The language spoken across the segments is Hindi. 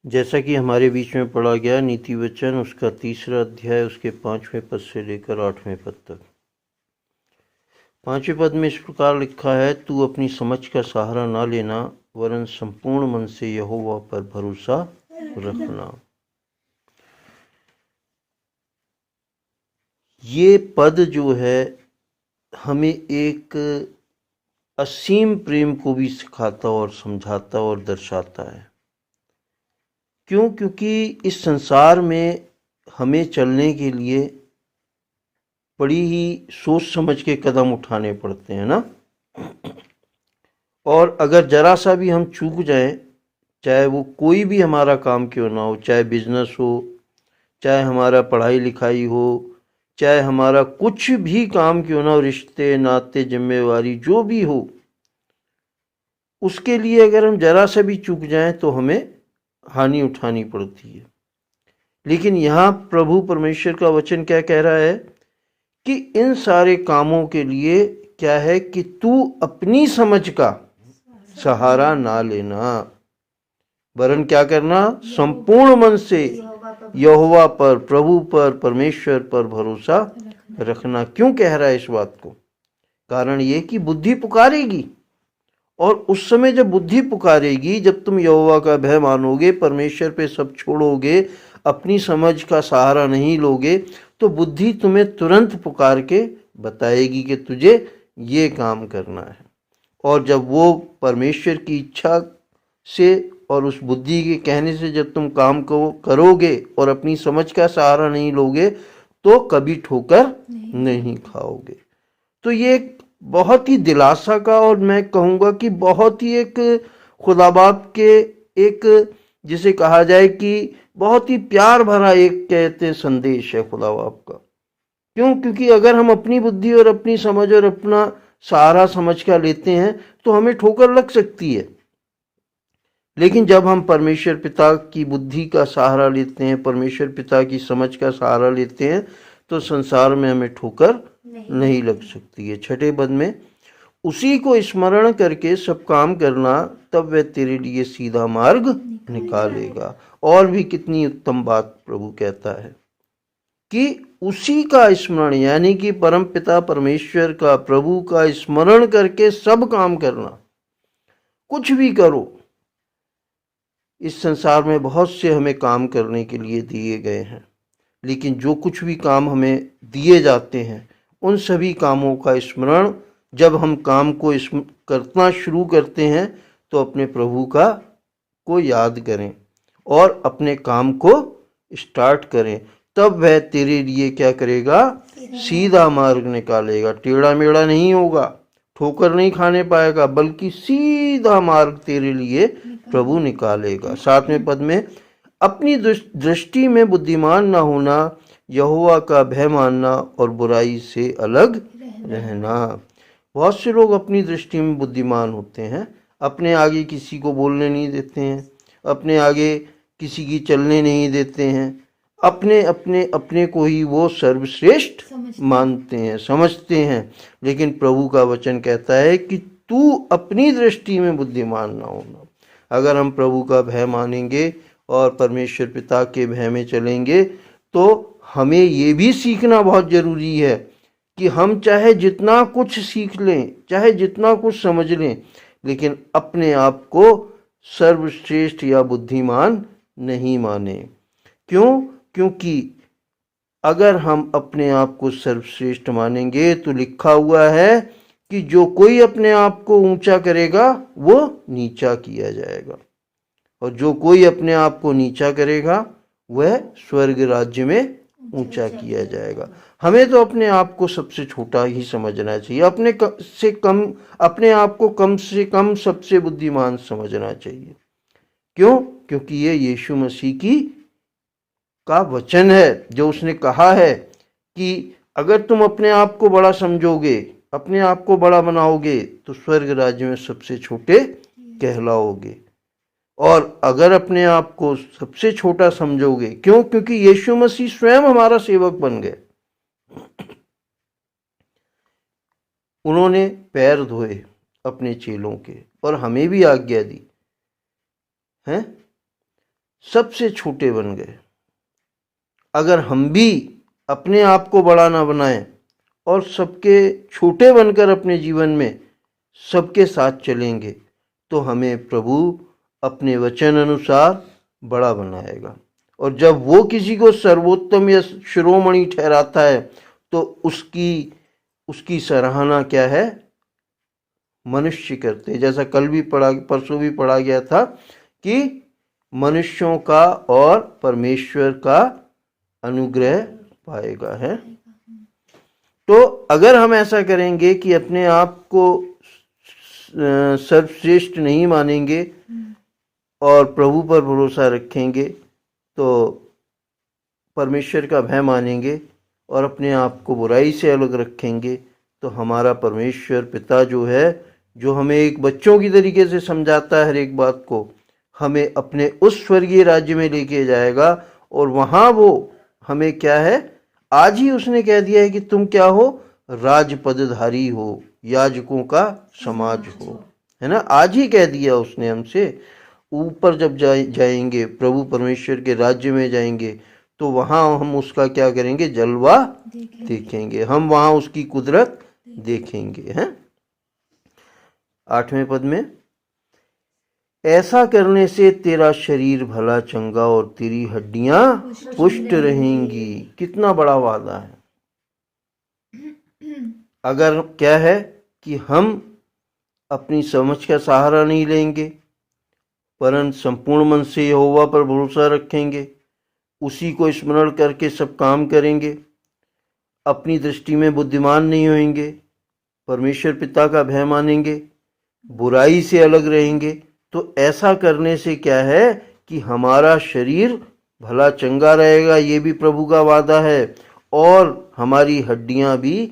जैसा कि हमारे बीच में पढ़ा गया नीति वचन उसका 3रा अध्याय उसके 5वें पद से लेकर 8वें पद तक। 5वें पद में इस प्रकार लिखा है, तू अपनी समझ का सहारा ना लेना वरन संपूर्ण मन से यहोवा पर भरोसा रखना। ये पद जो है हमें एक असीम प्रेम को भी सिखाता और समझाता और दर्शाता है। क्यों? क्योंकि इस संसार में हमें चलने के लिए बड़ी ही सोच समझ के कदम उठाने पड़ते हैं ना। और अगर जरा सा भी हम चूक जाएं, चाहे वो कोई भी हमारा काम क्यों ना हो, चाहे बिजनेस हो, चाहे हमारा पढ़ाई लिखाई हो, चाहे हमारा कुछ भी काम क्यों ना हो, रिश्ते नाते जिम्मेवारी जो भी हो, उसके लिए अगर हम जरा सा भी चूक जाएं तो हमें हानि उठानी पड़ती है। लेकिन यहाँ प्रभु परमेश्वर का वचन क्या कह रहा है कि इन सारे कामों के लिए क्या है कि तू अपनी समझ का सहारा ना लेना, वरन क्या करना, संपूर्ण मन से यहोवा पर, प्रभु पर, परमेश्वर पर भरोसा रखना। क्यों कह रहा है इस बात को? कारण ये कि बुद्धि पुकारेगी, और उस समय जब बुद्धि पुकारेगी, जब तुम यहोवा का भय मानोगे, परमेश्वर पे सब छोड़ोगे, अपनी समझ का सहारा नहीं लोगे, तो बुद्धि तुम्हें तुरंत पुकार के बताएगी कि तुझे ये काम करना है। और जब वो परमेश्वर की इच्छा से और उस बुद्धि के कहने से जब तुम काम को करोगे और अपनी समझ का सहारा नहीं लोगे, तो कभी ठोकर नहीं खाओगे। तो ये एक बहुत ही दिलासा का, और मैं कहूँगा कि बहुत ही एक खुदा बाप के एक, जिसे कहा जाए कि बहुत ही प्यार भरा एक कहते संदेश है खुदा बाप का। क्यों? क्योंकि अगर हम अपनी बुद्धि और अपनी समझ और अपना सहारा समझ का लेते हैं तो हमें ठोकर लग सकती है। लेकिन जब हम परमेश्वर पिता की बुद्धि का सहारा लेते हैं, परमेश्वर पिता की समझ का सहारा लेते हैं, तो संसार में हमें ठोकर नहीं लग सकती है। 6ठे पद में, उसी को स्मरण करके सब काम करना, तब वह तेरे लिए सीधा मार्ग निकालेगा। और भी कितनी उत्तम बात प्रभु कहता है कि उसी का स्मरण, यानी कि परम पिता परमेश्वर का, प्रभु का स्मरण करके सब काम करना। कुछ भी करो, इस संसार में बहुत से हमें काम करने के लिए दिए गए हैं, लेकिन जो कुछ भी काम हमें दिए जाते हैं, उन सभी कामों का स्मरण जब हम काम को करना शुरू करते हैं, तो अपने प्रभु का को याद करें और अपने काम को स्टार्ट करें। तब वह तेरे लिए क्या करेगा? सीधा मार्ग निकालेगा। टेढ़ा मेढ़ा नहीं होगा, ठोकर नहीं खाने पाएगा, बल्कि सीधा मार्ग तेरे लिए प्रभु निकालेगा। 7वें पद में, अपनी दृष्टि में बुद्धिमान ना होना, यहोवा का भय मानना और बुराई से अलग रहना। बहुत से लोग अपनी दृष्टि में बुद्धिमान होते हैं, अपने आगे किसी को बोलने नहीं देते हैं, अपने आगे किसी की चलने नहीं देते हैं, अपने अपने अपने को ही वो सर्वश्रेष्ठ मानते हैं, समझते हैं। लेकिन प्रभु का वचन कहता है कि तू अपनी दृष्टि में बुद्धिमान ना होना। अगर हम प्रभु का भय मानेंगे और परमेश्वर पिता के भय में चलेंगे, तो हमें ये भी सीखना बहुत जरूरी है कि हम चाहे जितना कुछ सीख लें, चाहे जितना कुछ समझ लें, लेकिन अपने आप को सर्वश्रेष्ठ या बुद्धिमान नहीं माने। क्यों? क्योंकि अगर हम अपने आप को सर्वश्रेष्ठ मानेंगे तो लिखा हुआ है कि जो कोई अपने आप को ऊंचा करेगा वो नीचा किया जाएगा, और जो कोई अपने आप को नीचा करेगा वह स्वर्ग राज्य में ऊंचा किया जाएगा। हमें तो अपने आप को सबसे छोटा ही समझना चाहिए, अपने आप को कम से कम सबसे बुद्धिमान समझना चाहिए। क्यों? क्योंकि ये यीशु मसीह की का वचन है, जो उसने कहा है कि अगर तुम अपने आप को बड़ा समझोगे, अपने आप को बड़ा बनाओगे, तो स्वर्ग राज्य में सबसे छोटे कहलाओगे। और अगर अपने आप को सबसे छोटा समझोगे, क्यों? क्योंकि यीशु मसीह स्वयं हमारा सेवक बन गए। उन्होंने पैर धोए अपने चेलों के और हमें भी आज्ञा दी है। सबसे छोटे बन गए। अगर हम भी अपने आप को बड़ा ना बनाएं और सबके छोटे बनकर अपने जीवन में सबके साथ चलेंगे तो हमें प्रभु अपने वचन अनुसार बड़ा बनाएगा। और जब वो किसी को सर्वोत्तम या शिरोमणि ठहराता है तो उसकी सराहना क्या है? मनुष्य करते हैं। जैसा कल भी परसों भी पढ़ा गया था कि मनुष्यों का और परमेश्वर का अनुग्रह पाएगा है। तो अगर हम ऐसा करेंगे कि अपने आप को सर्वश्रेष्ठ नहीं मानेंगे और प्रभु पर भरोसा रखेंगे तो परमेश्वर का भय मानेंगे और अपने आप को बुराई से अलग रखेंगे तो हमारा परमेश्वर पिता जो है, जो हमें एक बच्चों की तरीके से समझाता है हर एक बात को, हमें अपने उस स्वर्गीय राज्य में लेके जाएगा। और वहाँ वो हमें क्या है, आज ही उसने कह दिया है कि तुम क्या हो? राजपदधारी हो, याजकों का समाज हो, है ना। आज ही कह दिया उसने हमसे। ऊपर जब जाएंगे प्रभु परमेश्वर के राज्य में जाएंगे तो वहाँ हम उसका क्या करेंगे? जलवा देखेंगे। हम वहाँ उसकी कुदरत देखेंगे हैं। 8वें पद में, ऐसा करने से तेरा शरीर भला चंगा और तेरी हड्डियां पुष्ट रहेंगी। कितना बड़ा वादा है। अगर क्या है कि हम अपनी समझ का सहारा नहीं लेंगे परंतु संपूर्ण मन से यहोवा पर भरोसा रखेंगे, उसी को स्मरण करके सब काम करेंगे, अपनी दृष्टि में बुद्धिमान नहीं होंगे, परमेश्वर पिता का भय मानेंगे, बुराई से अलग रहेंगे, तो ऐसा करने से क्या है कि हमारा शरीर भला चंगा रहेगा। ये भी प्रभु का वादा है। और हमारी हड्डियां भी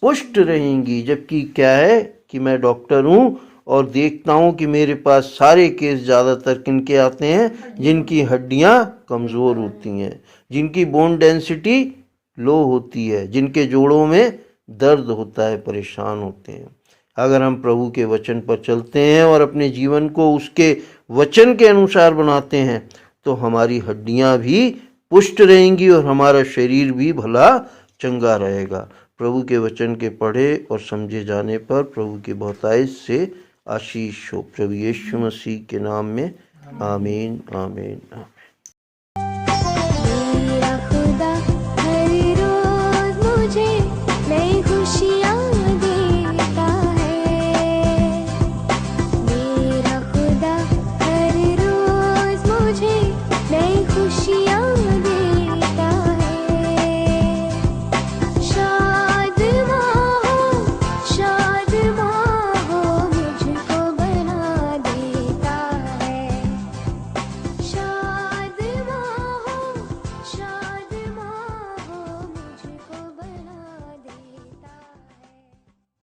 पुष्ट रहेंगी। जबकि क्या है कि मैं डॉक्टर हूँ और देखता हूँ कि मेरे पास सारे केस ज़्यादातर किनके आते हैं? जिनकी हड्डियां कमज़ोर होती हैं, जिनकी बोन डेंसिटी लो होती है, जिनके जोड़ों में दर्द होता है, परेशान होते हैं। अगर हम प्रभु के वचन पर चलते हैं और अपने जीवन को उसके वचन के अनुसार बनाते हैं तो हमारी हड्डियां भी पुष्ट रहेंगी और हमारा शरीर भी भला चंगा रहेगा। प्रभु के वचन के पढ़े और समझे जाने पर प्रभु की बहुतायत से आशीष हो। प्रभु यीशु मसीह के नाम में आमीन आमीन। मेरा खुदा